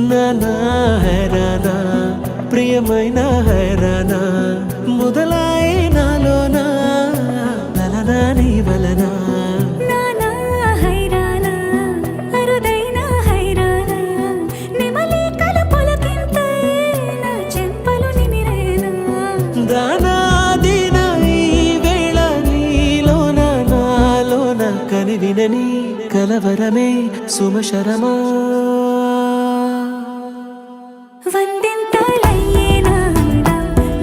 నానా హైరానా ప్రియమైన హైరానా మొదలాయి నాలోనా నలనా నీ వలనా నానా హైరానా అరుదైన హైరానా నెమలి కలపలకింతై నా చెంపలు నిమిరేనా దానా దీనా ఈ వేళ నీలోన నాలోన కనివినని కలవరమే సుమశరమా వందెంతలయ్యేనా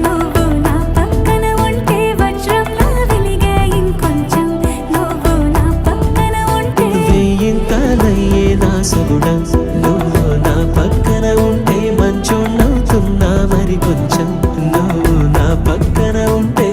నువ్వు నా పక్కన ఉంటే వజ్రంలా వెలిగే ఇంకొంచెం నువ్వు నా పక్కన ఉంటే వెయ్యింతలయ్యే నా సగుణం నువ్వు నా పక్కన ఉంటే మంచోణ్ణవుతున్నా మరి కొంచెం నువ్వు నా పక్కన ఉంటే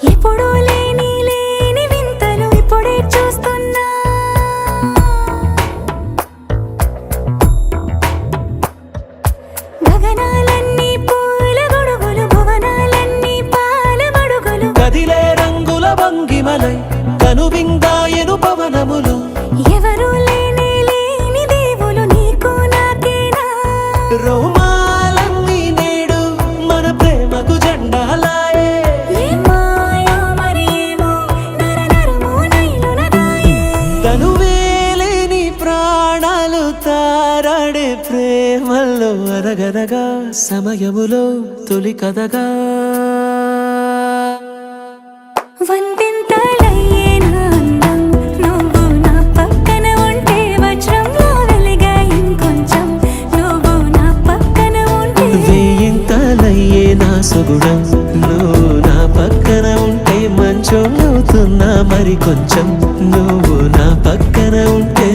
ఎప్పుడూ లేని వింతలు ఇప్పుడే చూస్తున్నా గగనాలన్నీ పూల గొడుగులు భువనాలన్నీ పాల మడుగులు కదిలే రంగుల భంగిమలై కనువిందాయను పవనములు ఎవరూ లేని దేవులు నీకు నాకేనా రోమాలన్నీ నేడు మన ప్రేమకు జెండాలాయే ఏ మాయో మరి ఏమో నరనరమో నైలున దాయే తనువేలేని ప్రాణాలు తారాడే ప్రేమల్లో అరగరగా సమయములో తొలి కథగా వందెంతలయ్యేనా అందం నువ్వు నా పక్కన ఉంటే వజ్రంలా వెలిగే ఇంకొంచెం నువ్వు నా పక్కన ఉంటే వెయ్యింతలయ్యే నా సగుణం నువ్వు నా పక్కన ఉంటే మంచోళ్ళవుతున్నా మరి కొంచెం నువ్వు నా పక్కన ఉంటే